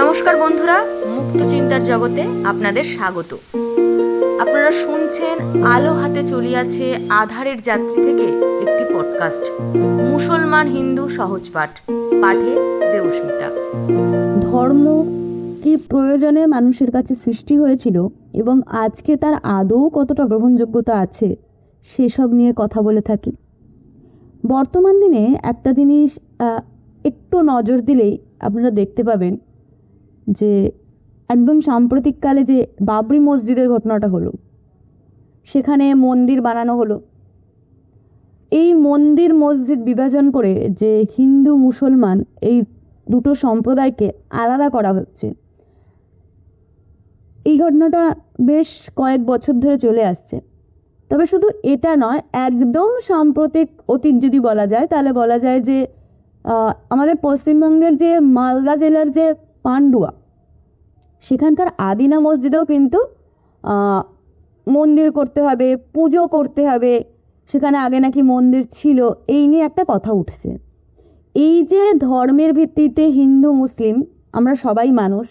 নমস্কার বন্ধুরা, মুক্ত চিন্তার জগতে আপনাদের স্বাগত। আপনারা শুনছেন আলো হাতে চলিয়াছে আধারের যাত্রী থেকে একটি পডকাস্ট, মুসলমান হিন্দু সহজ পাঠ, পাঠে দেবস্মিতা। ধর্ম কি প্রয়োজনে মানুষের কাছে সৃষ্টি হয়েছিল এবং আজকে তার আদৌ কতটা গ্রহণযোগ্যতা আছে সেসব নিয়ে কথা বলে থাকি। বর্তমান দিনে একটা জিনিস একটু নজর দিলেই আপনারা দেখতে পাবেন যে একদম সাম্প্রতিককালে যে বাবরি মসজিদের ঘটনাটা হলো, সেখানে মন্দির বানানো হলো। এই মন্দির মসজিদ বিভাজন করে যে হিন্দু মুসলমান এই দুটো সম্প্রদায়কে আলাদা করা হচ্ছে, এই ঘটনাটা বেশ কয়েক বছর ধরে চলে আসছে। তবে শুধু এটা নয়, একদম সাম্প্রতিক অতীত যদি বলা যায় তাহলে বলা যায় যে আমাদের পশ্চিমবঙ্গের যে মালদা জেলার যে পান্ডুয়া, সেখানকার আদিনা মসজিদেও কিন্তু মন্দির করতে হবে, পুজো করতে হবে, সেখানে আগে নাকি মন্দির ছিল, এই নিয়ে একটা কথা উঠছে। এই যে ধর্মের ভিত্তিতে হিন্দু মুসলিম আমরা সবাই মানুষ,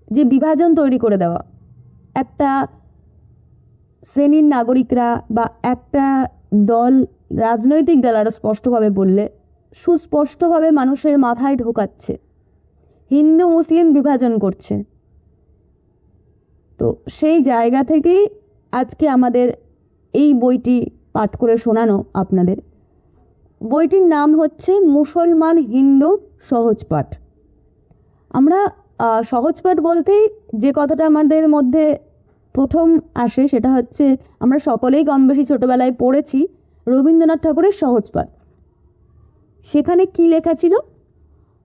যে বিভাজন তৈরি করে দেওয়া, একটা শ্রেণীর নাগরিকরা বা একটা দল, রাজনৈতিক দল আরও স্পষ্টভাবে বললে সুস্পষ্টভাবে মানুষের মাথায় ঢোকাচ্ছে, হিন্দু মুসলিম বিভাজন করছে। তো সেই জায়গা থেকেই আজকে আমাদের এই বইটি পাঠ করে শোনানো আপনাদের। বইটির নাম হচ্ছে মুসলমান হিন্দু সহজ পাঠ। আমরা সহজ পাঠ বলতেই যে কথাটা আমাদের মধ্যে প্রথম আসে সেটা হচ্ছে, আমরা সকলেই কম বেশি ছোটোবেলায় পড়েছি রবীন্দ্রনাথ ঠাকুরের সহজ পাঠ। সেখানে কি লেখা ছিল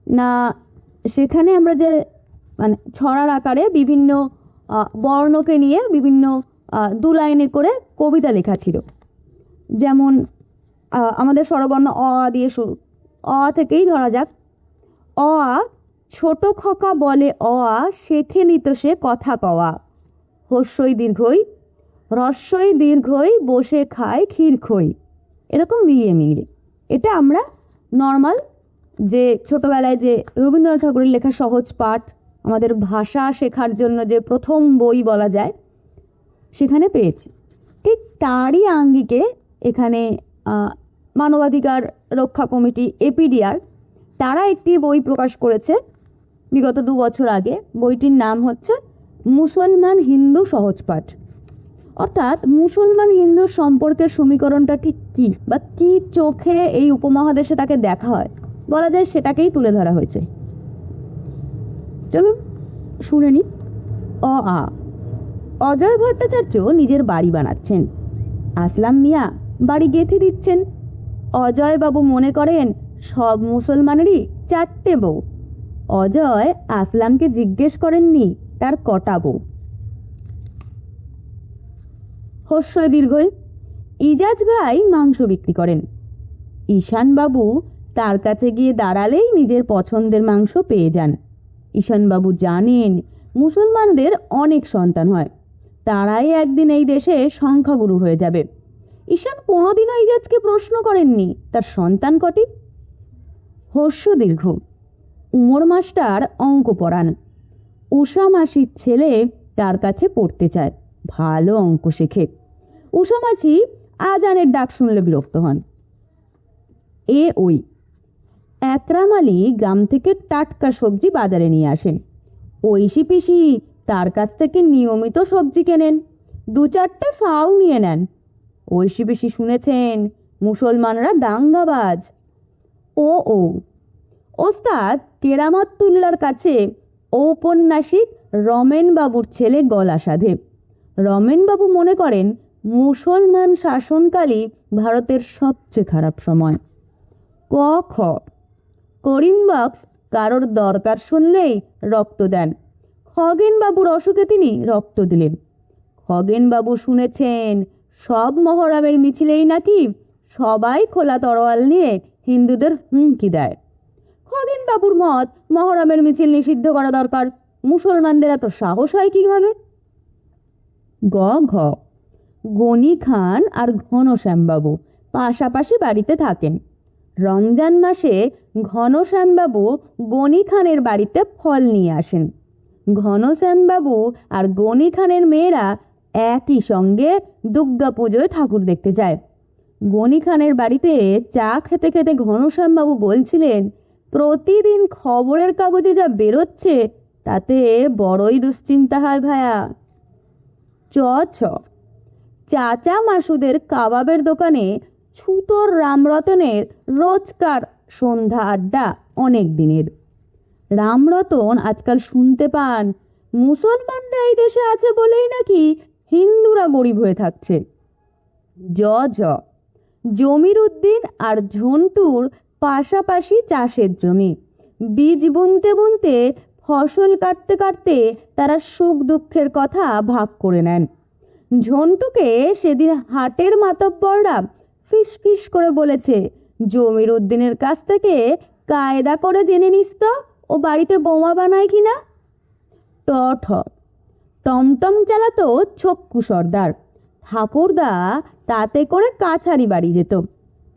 না, সেখানে আমরা যে ছড়ার আকারে বিভিন্ন বর্ণকে নিয়ে বিভিন্ন দু লাইনে করে কবিতা লেখা ছিল। যেমন আমাদের স্বরবর্ণ অ দিয়ে শুরু, অ থেকেই ধরা যাক। অ ছোট খোকা বলে অ শেখে নিত সে কথা কওয়া, হস্যই দীর্ঘই রস্যই দীর্ঘই বসে খায় ক্ষীর খই। এরকম মিলিয়ে মিলিয়ে এটা আমরা নর্মাল যে ছোটোবেলায় যে রবীন্দ্রনাথ ঠাকুরের লেখা সহজ পাঠ, আমাদের ভাষা শেখার জন্য যে প্রথম বই বলা যায়, সেখানে পেয়েছি। ঠিক তারই আঙ্গিকে এখানে মানবাধিকার রক্ষা কমিটি এপিডিআর তারা একটি বই প্রকাশ করেছে বিগত 2 বছর আগে। বইটির নাম হচ্ছে মুসলমান হিন্দু সহজ পাঠ। অর্থাৎ মুসলমান হিন্দু সম্পর্কের সমীকরণটা ঠিক কী বা কী চোখে এই উপমহাদেশে তাকে দেখা হয় বলা যায়, সেটাকেই তুলে ধরা হয়েছে। চলুন শুনে নি। অজয় ভট্টাচার্য নিজের বাড়ি বানাচ্ছেন, আসলাম মিয়া বাড়ি গেঁথে দিচ্ছেন। অজয়বাবু মনে করেন সব মুসলমানেরই 4টে বউ। অজয় আসলামকে জিজ্ঞেস করেননি তার কটা বউ। হস্যই দীর্ঘই ইজাজ ভাই মাংস বিক্রি করেন। ঈশানবাবু তার কাছে গিয়ে দাঁড়ালেই নিজের পছন্দের মাংস পেয়ে যান। ঈশানবাবু জানেন মুসলমানদের অনেক সন্তান হয়, তারাই একদিন এই দেশে সংখ্যাগুরু হয়ে যাবে। ঈশান কোনোদিনও ইজাজকে প্রশ্ন করেননি তার সন্তান কটি। হস্য দীর্ঘ উমর মাস্টার অঙ্ক পড়ান। উষা মাসির ছেলে তার কাছে পড়তে চায়, ভালো অঙ্ক শেখে। উষা মাসি আজানের ডাক শুনলে বিরক্ত হন। ওই একরাম আলী গ্রাম থেকে টাটকা সবজি বাজারে নিয়ে আসেন। ঐশী পিসি তার কাছ থেকে নিয়মিত সবজি কেনেন, 2-4টে ফাও নিয়ে নেন। ঐশী পিসি শুনেছেন মুসলমানরা দাঙ্গাবাজ। ও ওস্তাদ কেরামতুল্লার কাছে ঔপন্যাসিক রমেনবাবুর ছেলে গলা সাধে। রমেনবাবু মনে করেন মুসলমান শাসনকালই ভারতের সবচেয়ে খারাপ সময়। খ করিমবক্স কারোর দরকার শুনলেই রক্ত দেন। খগেনবাবুর অসুখে তিনি রক্ত দিলেন। খগেনবাবু শুনেছেন সব মহরমের মিছিলেই নাকি সবাই খোলা তরোয়াল নিয়ে হিন্দুদের হুমকি দেয়। খগেনবাবুর মত মহরমের মিছিল নিষিদ্ধ করা দরকার, মুসলমানদের এত সাহস হয় কীভাবে? ঘ গনি খান আর ঘনশ্যামবাবু পাশাপাশি বাড়িতে থাকেন। রমজান মাসে ঘনশ্যামবাবু গনি খানের বাড়িতে ফল নিয়ে আসেন। ঘনশ্যামবাবু আর গনি খানের মেয়েরা একই সঙ্গে দুর্গা পুজোয় ঠাকুর দেখতে যায়। গনি খানের বাড়িতে চা খেতে খেতে ঘনশ্যামবাবু বলছিলেন, প্রতিদিন খবরের কাগজে যা বেরোচ্ছে তাতে বড়ই দুশ্চিন্তা হয় ভায়া। চ চাচা মাসুদের কাবাবের দোকানে ছুতোর রামরতনের রোজকার সন্ধ্যা আড্ডা অনেক দিনের। রামরতন আজকাল শুনতে পান মুসলমানরা এই দেশে আছে বলেই নাকি হিন্দুরা গরিব হয়ে থাকছে। জ জমির উদ্দিন আর ঝন্টুর পাশাপাশি চাষের জমি। বীজ বুনতে বুনতে ফসল কাটতে কাটতে তারা সুখ দুঃখের কথা ভাগ করে নেন। ঝন্টুকে সেদিন হাটের মাতব্বররা ফিসফিস করে বলেছে, জমির উদ্দিনের কাছ থেকে কায়দা করে জেনে নিস তো ও বাড়িতে বোমা বানায় কিনা। টমটম চালাতো ছক্কু সর্দার। ঠাকুরদা তাতে করে কাছারি বাড়ি যেত।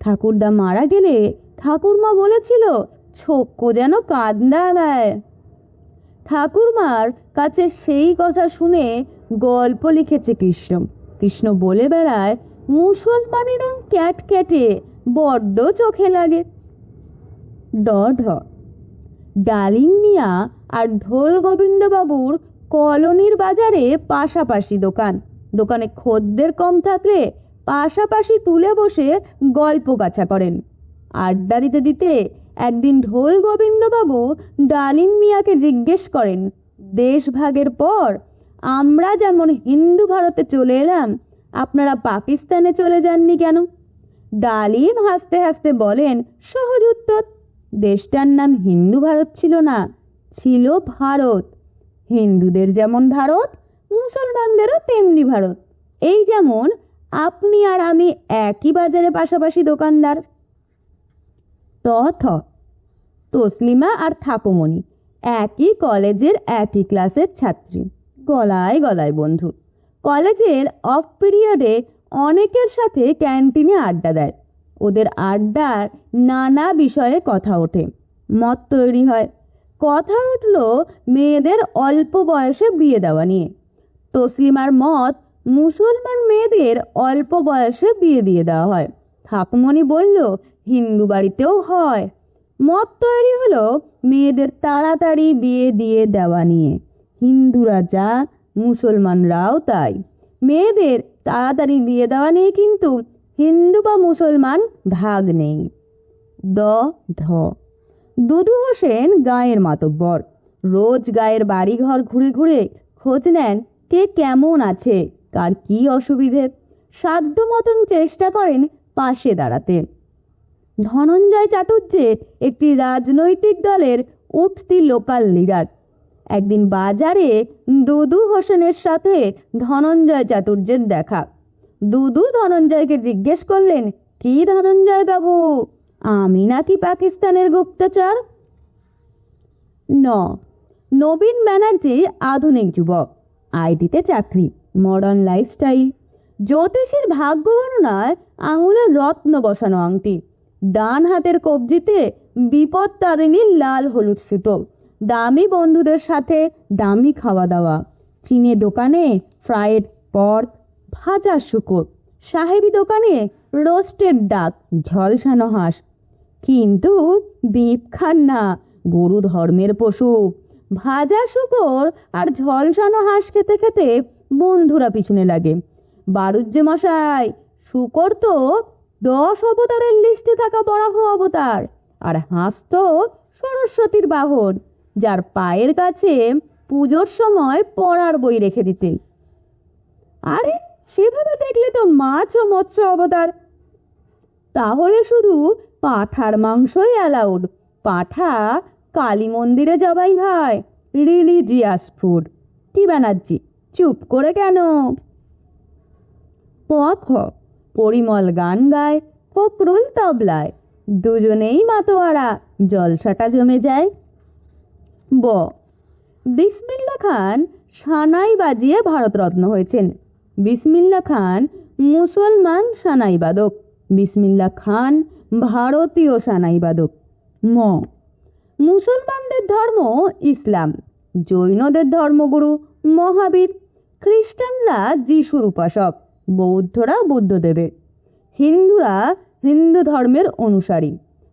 ঠাকুরদা মারা গেলে ঠাকুরমা বলেছিল ছক্কু যেন কাঁদনা দেয়। ঠাকুরমার কাছে সেই কথা শুনে গল্প লিখেছে কৃষ্ণ। কৃষ্ণ বলে বেড়ায়, মুসলমানের রং ক্যাটক্যাটে, বড্ড চোখে লাগে। ডালিম মিয়া আর ঢোল গোবিন্দবাবুর কলোনির বাজারে পাশাপাশি দোকান। দোকানে খদ্দের কম থাকলে পাশাপাশি তুলে বসে গল্প গাছা করেন। আড্ডা দিতে দিতে একদিন ঢোল গোবিন্দবাবু ডালিম মিয়াকে জিজ্ঞেস করেন, দেশ ভাগের পর আমরা যেমন হিন্দু ভারতে চলে এলাম, আপনারা পাকিস্তানে চলে যাননি কেন? ডালিম হাসতে হাসতে বলেন, সহজ উত্তর, দেশটার নাম হিন্দু ভারত ছিল না, ছিল ভারত। হিন্দুদের যেমন ভারত, মুসলমানদেরও তেমনি ভারত। এই যেমন আপনি আর আমি একই বাজারে পাশাপাশি দোকানদার। তসলিমা আর থাকুমণি একই কলেজের একই ক্লাসের ছাত্রী, গলায় গলায় বন্ধু। কলেজের অফ পিরিয়ডে অনেকের সাথে ক্যান্টিনে আড্ডা দেয়। ওদের আড্ডার নানা বিষয়ে কথা ওঠে, মত তৈরি হয়। কথা উঠল মেয়েদের অল্প বয়সে বিয়ে দেওয়া নিয়ে। তসলিমার মত, মুসলমান মেয়েদের অল্প বয়সে বিয়ে দিয়ে দেওয়া হয়। ঠাকুমণি বলল, হিন্দু বাড়িতেও হয়। মত তৈরি হলো মেয়েদের তাড়াতাড়ি বিয়ে দিয়ে দেওয়া নিয়ে। হিন্দুরা যা, মুসলমানরাও তাই। মেয়েদের তাড়াতাড়ি বিয়ে দেওয়া নিয়ে কিন্তু হিন্দু বা মুসলমান ভাগ নেই। দুদু হোসেন গাঁয়ের মাতব্বর। রোজ গায়ের বাড়িঘর ঘুরে ঘুরে খোঁজ নেন কে কেমন আছে, কার কি অসুবিধে। সাধ্য মতন চেষ্টা করেন পাশে দাঁড়াতে। ধনঞ্জয় চাটুর্যে একটি রাজনৈতিক দলের উঠতি লোকাল লিডার। একদিন বাজারে দুদু হোসেনের সাথে ধনঞ্জয় চাটুর্যের দেখা। দুদু ধনঞ্জয়কে জিজ্ঞেস করলেন, কি ধনঞ্জয় বাবু, আমি নাকি পাকিস্তানের গুপ্তচর? নবীন ব্যানার্জি আধুনিক যুবক, আইটিতে চাকরি, মডার্ন লাইফস্টাইল। জ্যোতিষীর ভাগ্য গণনায় আঙুলের রত্ন বসানো আংটি। ডান হাতের কবজিতে বিপত্তারিণীর লাল হলুদ সুতো। দামি বন্ধুদের সাথে দামি খাওয়া দাওয়া। চীনে দোকানে ফ্রাইড পর্ক, ভাজা শুকর। সাহেবি দোকানে রোস্টেড ডাক, ঝলসানো হাঁস। কিন্তু বিপ খান না, গরু ধর্মের পশু। ভাজা শুকর আর ঝলসানো হাঁস খেতে খেতে বন্ধুরা পিছনে লাগে, বারুজ্জে মশাই, শুকর তো 10 অবতারের লিস্টে থাকা বরাহ অবতার, আর হাঁস তো সরস্বতীর বাহন, যার পায়ের কাছে পুজোর সময় পড়ার বই রেখে দিতে। আরে সেভাবে দেখলে তো মাছ ও মৎস্য অবতার। তাহলে শুধু পাঁঠার মাংসই অ্যালাউড। পাঁঠা কালী মন্দিরে জবাই হয়, রিলিজিয়াস ফুড। কি ব্যানার্জি, চুপ করে কেন? পরিমল গান গায়, ফকরুল তবলায়, দুজনেই মাতোয়ারা, জলসাটা জমে যায়। বিসমিল্লা খান সানাই বাজিয়ে ভারতরত্ন হয়েছেন। বিসমিল্লা খান মুসলমান সানাই বাদক। বিসমিল্লা খান ভারতীয় সানাইবাদক। মুসলমানদের ধর্ম ইসলাম, জৈনদের ধর্মগুরু মহাবীর, খ্রিস্টানরা যিশুর উপাসক, বৌদ্ধরা বুদ্ধদেবের, হিন্দুরা হিন্দু ধর্মের অনুসারী।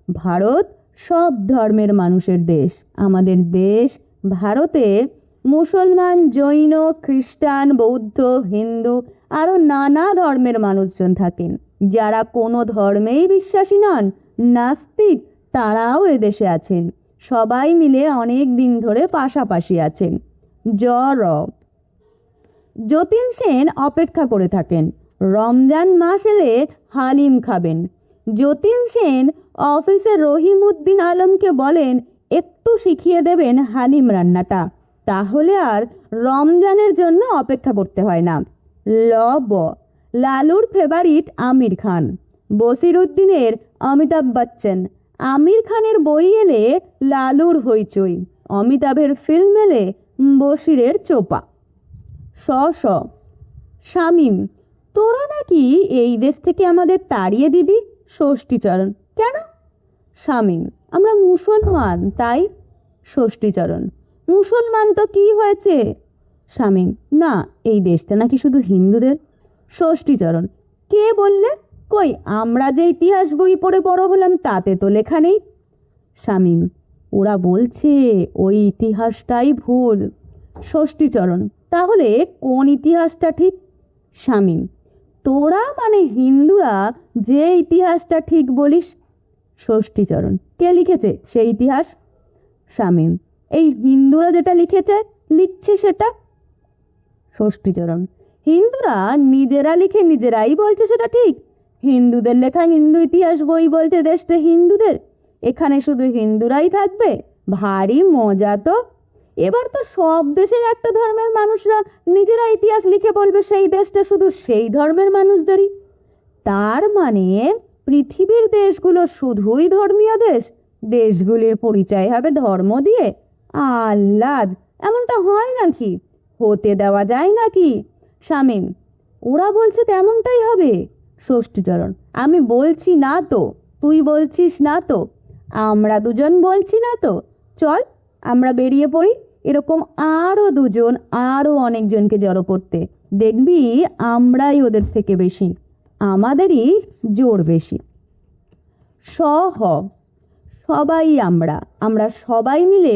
ভারত সব ধর্মের মানুষের দেশ। আমাদের দেশ ভারতে মুসলমান, জৈন, খ্রিস্টান, বৌদ্ধ, হিন্দু আরও নানা ধর্মের মানুষজন থাকেন। যারা কোনো ধর্মেই বিশ্বাসী নন, নাস্তিক, তারাও এদেশে আছেন। সবাই মিলে অনেক দিন ধরে পাশাপাশি আছেন। যতীন সেন অপেক্ষা করে থাকেন রমজান মাস এলে হালিম খাবেন। যতীন সেন অফিসে রহিমউদ্দিন আলমকে বলেন একটু শিখিয়ে দেবেন হালিম রান্নাটা, তাহলে আর রমজানের জন্য অপেক্ষা করতে হয় না। লালুর ফেভারিট আমির খান, বসিরউদ্দিনের অমিতাভ বচ্চন। আমির খানের বই এলে লালুর হইচই, অমিতাভের ফিল্ম এলে বসিরের চোপা। শামীম, তোরা নাকি এই দেশ থেকে আমাদের তাড়িয়ে দিবি? ষষ্ঠীচরণ, কেন? শামীম, আমরা মুসলমান তাই। ষষ্ঠীচরণ, মুসলমান তো কি হয়েছে? শামীম, না, এই দেশটা নাকি শুধু হিন্দুদের। ষষ্ঠীচরণ, কে বললে? কই, আমরা যে ইতিহাস বই পড়ে বড় হলাম তাতে তো লেখা নেই। শামীম, ওরা বলছে ওই ইতিহাসটাই ভুল। ষষ্ঠীচরণ, তাহলে কোন ইতিহাসটা ঠিক? শামীম, তোরা মানে হিন্দুরা যে ইতিহাসটা ঠিক বলিস। ষষ্ঠীচরণ, কে লিখেছে সেই ইতিহাস? শামীম, এই হিন্দুরা যেটা লিখছে সেটা। ষষ্ঠীচরণ, হিন্দুরা নিজেরা লিখে নিজেরাই বলছে সেটা ঠিক। হিন্দুদের লেখা হিন্দু ইতিহাস বই বলছে দেশটা হিন্দুদের, এখানে শুধু হিন্দুরাই থাকবে। ভারী মজা তো। এবার তো সব দেশের একটা ধর্মের মানুষরা নিজেরা ইতিহাস লিখে বলবে সেই দেশটা শুধু সেই ধর্মের মানুষদেরই। তার মানে পৃথিবীর দেশগুলো শুধুই ধর্মীয় দেশ, দেশগুলির পরিচয় হবে ধর্ম দিয়ে। আহ্লাদ, এমনটা হয় নাকি? হতে দেওয়া যায় নাকি? শামীম, ওরা বলছে তেমনটাই হবে। ষষ্ঠীচরণ, আমি বলছি না তো, তুই বলছিস না তো, আমরা দুজন বলছি না তো। চল আমরা বেরিয়ে পড়ি, এরকম আরও দুজন, আরও অনেকজনকে জড়ো করতে। দেখবি আমরাই ওদের থেকে বেশি, আমাদেরই জোর বেশি। সবাই আমরা সবাই মিলে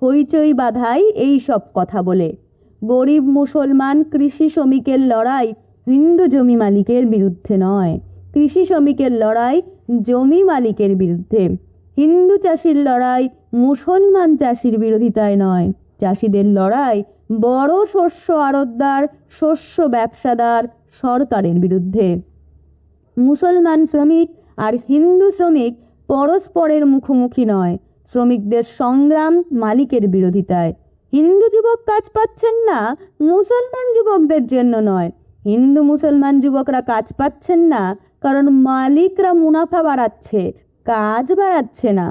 হইচই বাঁধাই এই সব কথা বলে। গরিব মুসলমান কৃষি শ্রমিকের লড়াই হিন্দু জমি মালিকের বিরুদ্ধে নয়, কৃষি শ্রমিকের লড়াই জমি মালিকের বিরুদ্ধে। হিন্দু চাষির লড়াই মুসলমান চাষির বিরোধিতায় নয়, চাষিদের লড়াই বড় শস্য আড়তদার, শস্য ব্যবসাদার, সরকারের বিরুদ্ধে। মুসলমান শ্রমিক আর হিন্দু শ্রমিক পরস্পরের মুখোমুখি নয়, শ্রমিকদের সংগ্রাম মালিকের বিরোধিতায়। হিন্দু যুবক কাজ পাচ্ছেন না মুসলমান যুবকদের জন্য নয়, হিন্দু মুসলমান যুবকরা কাজ পাচ্ছেন না কারণ মালিকরা মুনাফা বাড়াচ্ছে, কাজ বাড়াচ্ছে না।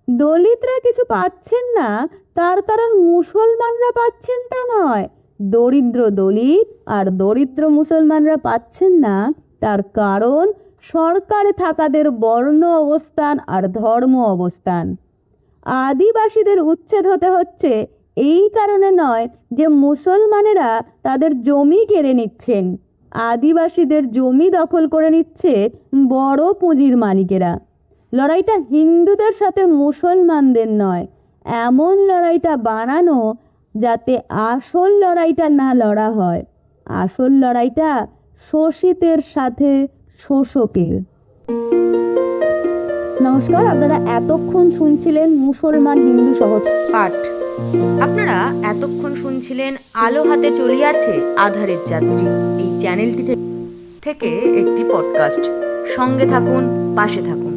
দলিতরা কিছু পাচ্ছেন না তার কারণ মুসলমানরা পাচ্ছেন তা নয়, দরিদ্র দলিত আর দরিদ্র মুসলমানরা পাচ্ছেন না তার কারণ সরকারে থাকাদের বর্ণ অবস্থান আর ধর্ম অবস্থান। আদিবাসীদের উচ্ছেদ হতে হচ্ছে এই কারণে নয় যে মুসলমানেরা তাদের জমি কেড়ে নিচ্ছেন, আদিবাসীদের জমি দখল করে নিচ্ছে বড় পুঁজির মালিকেরা। লড়াইটা হিন্দুদের সাথে মুসলমানদের নয়, এমন লড়াইটা বানানো যাতে আসল লড়াইটা না লড়া হয়। আসল লড়াইটা শোষিতের সাথে শোষকের। নমস্কার, আপনারা এতক্ষণ শুনছিলেন মুসলমান হিন্দু সহজ পাঠ। আপনারা এতক্ষণ শুনছিলেন আলো হাতে চলিয়াছে আধারের যাত্রী, এই চ্যানেলটি থেকে একটি পডকাস্ট। সঙ্গে থাকুন, পাশে থাকুন।